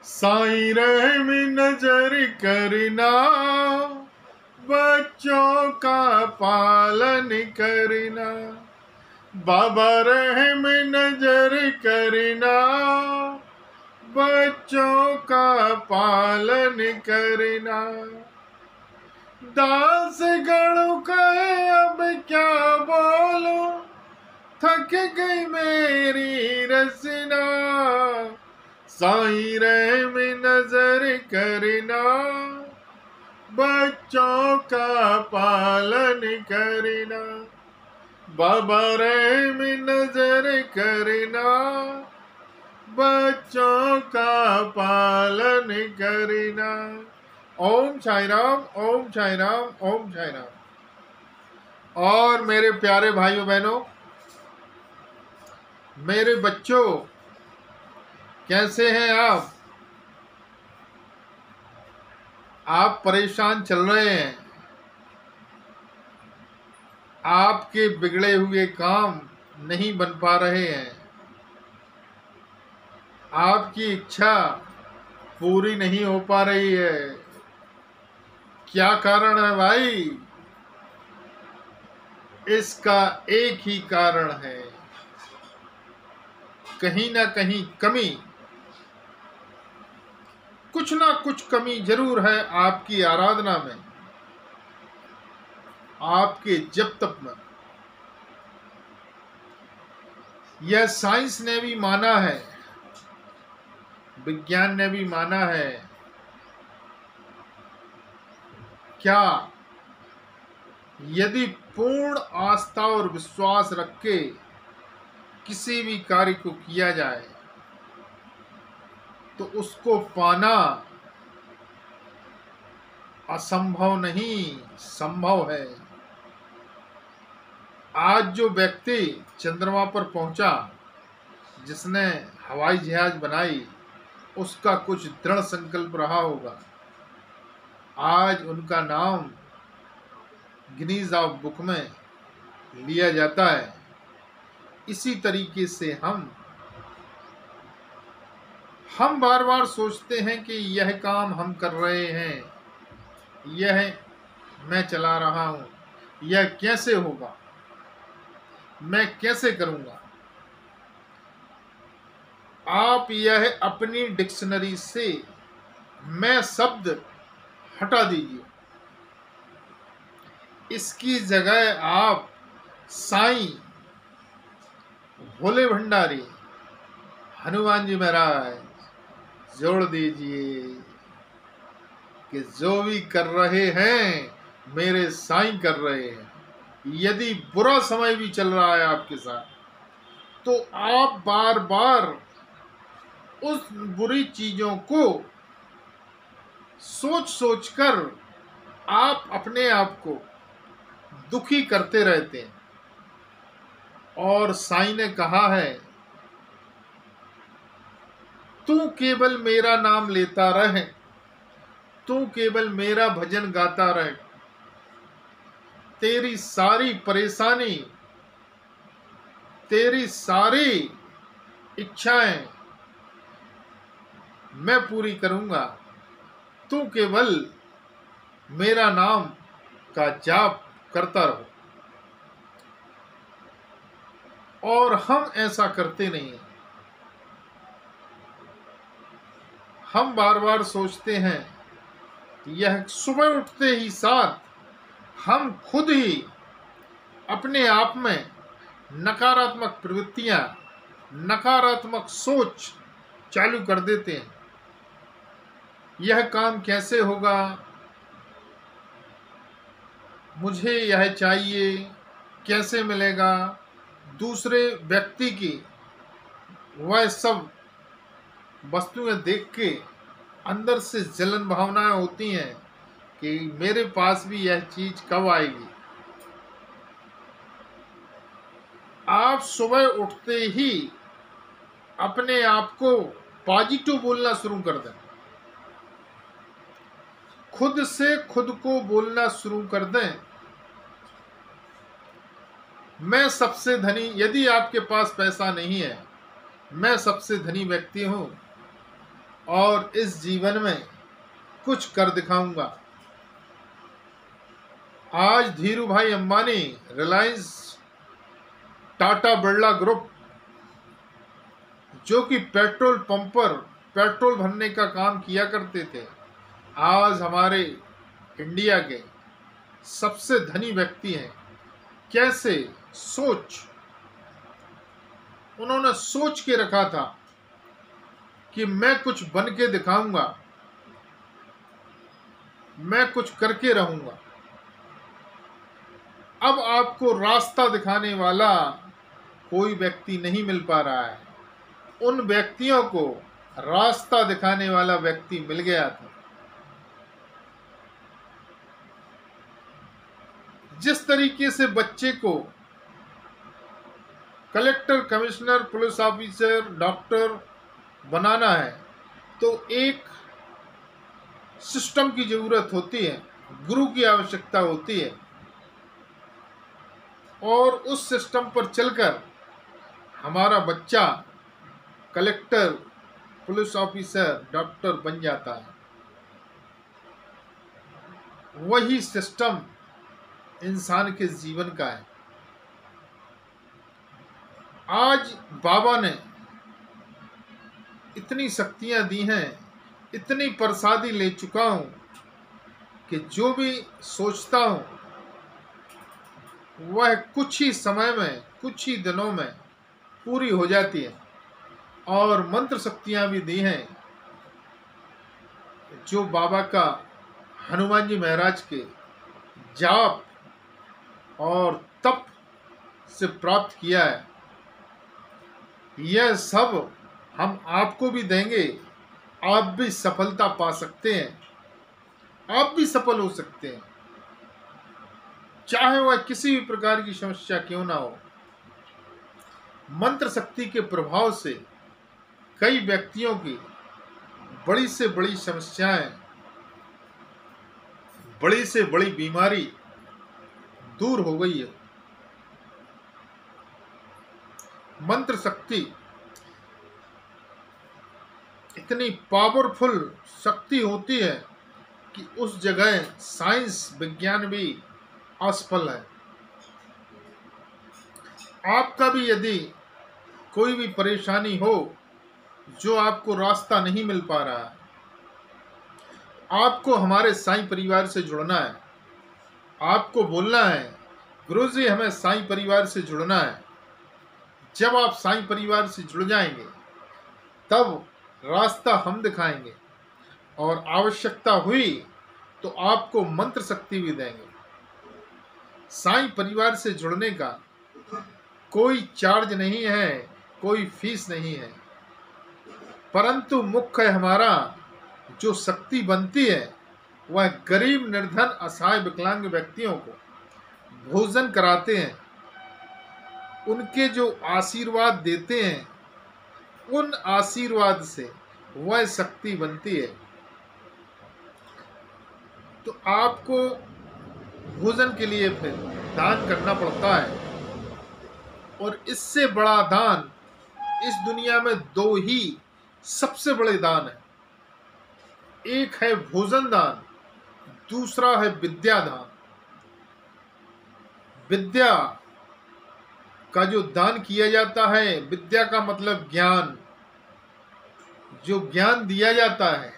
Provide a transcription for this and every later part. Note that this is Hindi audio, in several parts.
साईं रहम नजर करना, बच्चों का पालन करना। बाबा रहम नजर करना, बच्चों का पालन करना। दास गणों का अब क्या बोलो, थक गई मेरी रचना। साईं रहम नजर करना, बच्चों का पालन करना। बाबा रहम नजर करना, बच्चों का पालन करना। ओम साई राम, ओम साई राम, ओम साई राम। और मेरे प्यारे भाइयों बहनों, मेरे बच्चों, कैसे हैं आप? आप परेशान चल रहे हैं, आपके बिगड़े हुए काम नहीं बन पा रहे हैं, आपकी इच्छा पूरी नहीं हो पा रही है। क्या कारण है भाई? इसका एक ही कारण है, कहीं ना कहीं कमी, कुछ ना कुछ कमी जरूर है आपकी आराधना में, आपके जप तप में। यह साइंस ने भी माना है, विज्ञान ने भी माना है। क्या यदि पूर्ण आस्था और विश्वास रख के किसी भी कार्य को किया जाए तो उसको पाना असंभव नहीं, संभव है। आज जो व्यक्ति चंद्रमा पर पहुंचा, जिसने हवाई जहाज बनाई, उसका कुछ दृढ़ संकल्प रहा होगा। आज उनका नाम गिनीज ऑफ बुक में लिया जाता है। इसी तरीके से हम बार बार सोचते हैं कि यह काम हम कर रहे हैं, यह मैं चला रहा हूं, यह कैसे होगा, मैं कैसे करूंगा। आप यह अपनी डिक्शनरी से मैं शब्द हटा दीजिए। इसकी जगह आप साईं, भोले भंडारी, हनुमान जी महाराज जोड़ दीजिए कि जो भी कर रहे हैं मेरे साईं कर रहे हैं। यदि बुरा समय भी चल रहा है आपके साथ, तो आप बार बार उस बुरी चीजों को सोच सोच कर आप अपने आप को दुखी करते रहते हैं। और साईं ने कहा है, तू केवल मेरा नाम लेता रहे, तू केवल मेरा भजन गाता रहे, तेरी सारी परेशानी, तेरी सारी इच्छाएं मैं पूरी करूंगा। तू केवल मेरा नाम का जाप करता रहो। और हम ऐसा करते नहीं हैं। हम बार बार सोचते हैं, यह सुबह उठते ही साथ हम खुद ही अपने आप में नकारात्मक प्रवृत्तियां, नकारात्मक सोच चालू कर देते हैं। यह काम कैसे होगा, मुझे यह चाहिए, कैसे मिलेगा। दूसरे व्यक्ति की वह सब वस्तुएं देख के अंदर से जलन भावनाएं होती हैं कि मेरे पास भी यह चीज कब आएगी। आप सुबह उठते ही अपने आप को पॉजिटिव बोलना शुरू कर दें, खुद से खुद को बोलना शुरू कर दें, मैं सबसे धनी। यदि आपके पास पैसा नहीं है, मैं सबसे धनी व्यक्ति हूं, और इस जीवन में कुछ कर दिखाऊंगा। आज धीरू भाई अंबानी, रिलायंस, टाटा बिरला ग्रुप, जो कि पेट्रोल पंप पर पेट्रोल भरने का काम किया करते थे, आज हमारे इंडिया के सबसे धनी व्यक्ति हैं। कैसे उन्होंने सोच के रखा था कि मैं कुछ बन के दिखाऊंगा, मैं कुछ करके रहूंगा। अब आपको रास्ता दिखाने वाला कोई व्यक्ति नहीं मिल पा रहा है। उन व्यक्तियों को रास्ता दिखाने वाला व्यक्ति मिल गया था। जिस तरीके से बच्चे को collector, commissioner, police officer, doctor बनाना है, तो एक सिस्टम की जरूरत होती है, गुरु की आवश्यकता होती है, और उस सिस्टम पर चलकर हमारा बच्चा कलेक्टर, पुलिस ऑफिसर, डॉक्टर बन जाता है। वही सिस्टम इंसान के जीवन का है। आज बाबा ने इतनी शक्तियां दी हैं, इतनी प्रसादी ले चुका हूं कि जो भी सोचता हूं वह कुछ ही समय में, कुछ ही दिनों में पूरी हो जाती है। और मंत्र शक्तियां भी दी हैं जो बाबा का, हनुमान जी महाराज के जाप और तप से प्राप्त किया है। यह सब हम आपको भी देंगे। आप भी सफलता पा सकते हैं, आप भी सफल हो सकते हैं, चाहे वह किसी भी प्रकार की समस्या क्यों ना हो। मंत्र शक्ति के प्रभाव से कई व्यक्तियों की बड़ी से बड़ी समस्याएं, बड़ी से बड़ी बीमारी दूर हो गई है। मंत्र शक्ति इतनी पावरफुल शक्ति होती है कि उस जगह साइंस, विज्ञान भी असफल है। आपका भी यदि कोई भी परेशानी हो, जो आपको रास्ता नहीं मिल पा रहा है, आपको हमारे साईं परिवार से जुड़ना है। आपको बोलना है, गुरुजी हमें साईं परिवार से जुड़ना है। जब आप साईं परिवार से जुड़ जाएंगे, तब रास्ता हम दिखाएंगे, और आवश्यकता हुई तो आपको मंत्र शक्ति भी देंगे। साईं परिवार से जुड़ने का कोई चार्ज नहीं है, कोई फीस नहीं है, परंतु मुख्य हमारा जो शक्ति बनती है वह गरीब, निर्धन, असहाय, विकलांग व्यक्तियों को भोजन कराते हैं। उनके जो आशीर्वाद देते हैं, उन आशीर्वाद से वह शक्ति बनती है। तो आपको भोजन के लिए फिर दान करना पड़ता है, और इससे बड़ा दान इस दुनिया में दो ही सबसे बड़े दान है। एक है भोजन दान, दूसरा है विद्या दान। विद्या का जो दान किया जाता है, विद्या का मतलब ज्ञान, जो ज्ञान दिया जाता है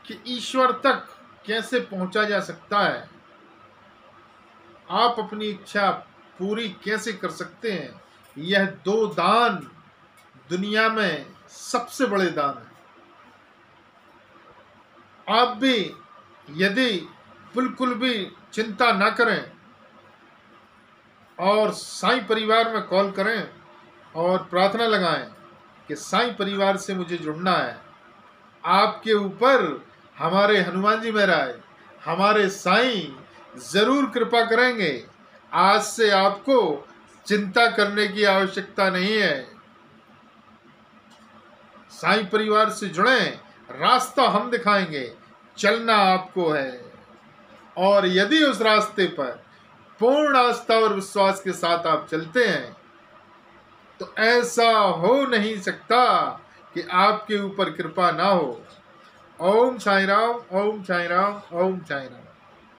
कि ईश्वर तक कैसे पहुंचा जा सकता है, आप अपनी इच्छा पूरी कैसे कर सकते हैं, यह दो दान दुनिया में सबसे बड़े दान हैं। आप भी यदि बिल्कुल भी चिंता ना करें और साईं परिवार में कॉल करें और प्रार्थना लगाएं कि साईं परिवार से मुझे जुड़ना है, आपके ऊपर हमारे हनुमान जी महाराज, हमारे साईं जरूर कृपा करेंगे। आज से आपको चिंता करने की आवश्यकता नहीं है। साईं परिवार से जुड़ें, रास्ता हम दिखाएंगे, चलना आपको है। और यदि उस रास्ते पर पूर्ण आस्था और विश्वास के साथ आप चलते हैं, तो ऐसा हो नहीं सकता कि आपके ऊपर कृपा ना हो। ओम साईं राम, ओम साईं राम, ओम साईं राम।